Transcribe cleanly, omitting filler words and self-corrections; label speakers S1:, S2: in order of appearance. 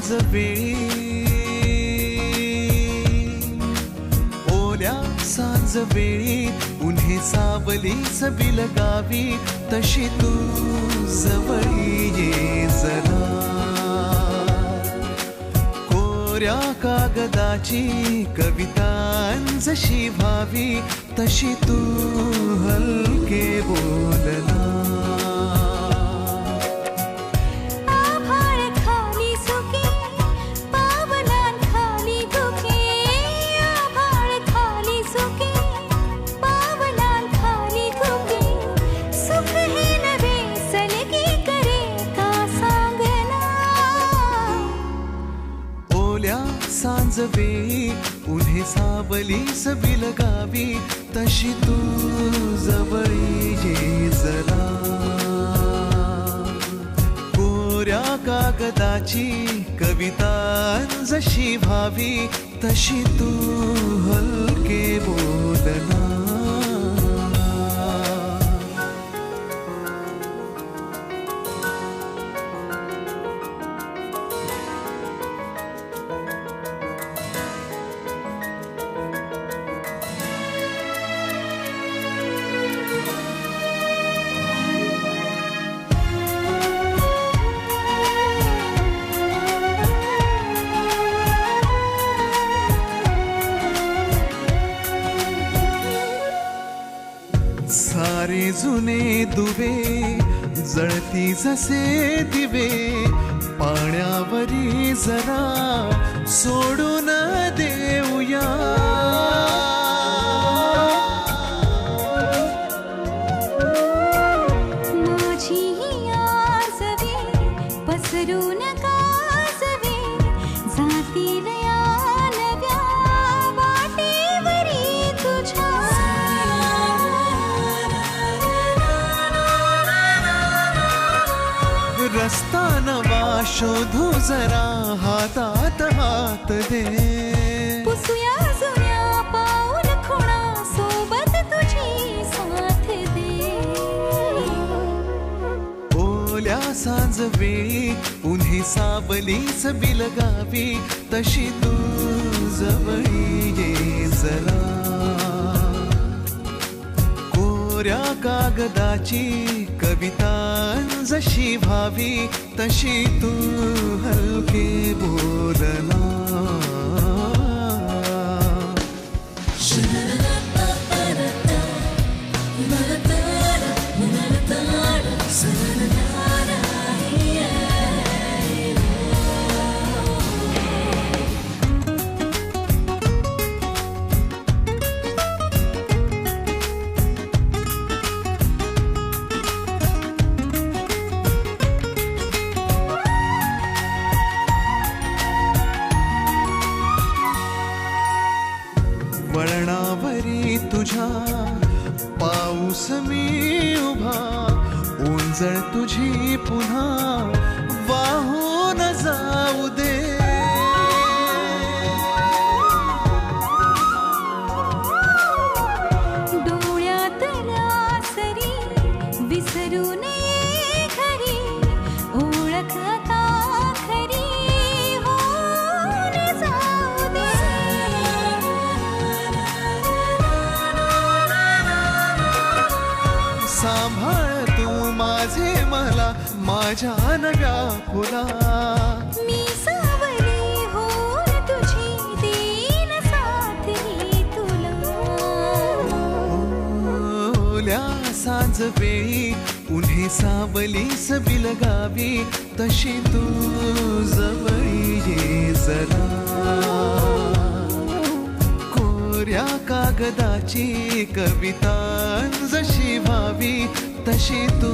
S1: सांज वेळी, ओल्या सांज वेळी उन्हे सावलीच बिलगावी, तशी तू जवळी ये जरा. कोऱ्या कागदाची कविता जशी व्हावी, तशी तू हलके बोलना. सांज वेळी उन्हे सावलीच बिलगावी, तशी तू जवळी ये जरा. कोऱ्या कागदाची कविता जशी व्हावी, तशी तू हलके बोलना. सारे जुने दुवे जळती जसे दिवे, पाण्यावरी जरा सोडून देऊया.
S2: माझी आसवे पसरून कासवे, जातील या नव्या वाटेवरी तुझ्या.
S1: रस्ता नवा शोधू जरा, हातात हात दे.
S2: पुसूया जुन्या पाऊल खुणा, सोबत तुझी साथ दे.
S1: ओल्या सांज वेळी उन्हे सावलीच बिलगावी, तशी तू जवळी ये जरा. कोऱ्या कागदाची कविता जशी व्हावी, तशी तू हलके बोलना. वळणावरी तुझ्या पाऊस मी उभा, ओंजळ तुझी पुन्हा वाहून जाऊ दे.
S2: डोळ्यात रासरी विसरू नये घरी, ओळख आता खरी होऊन जाऊ दे.
S1: सांभाळ तू माझे मला माझ्या नव्या फुला.
S2: मी सावली होऊन तुझी देईन साथ ही तुला.
S1: ओल्या सांज वेळी उन्हे सावलीच बिलगावी, तशी तू जवळी ये जरा. कोऱ्या कागदाची कविता जशी व्हावी, तशी तू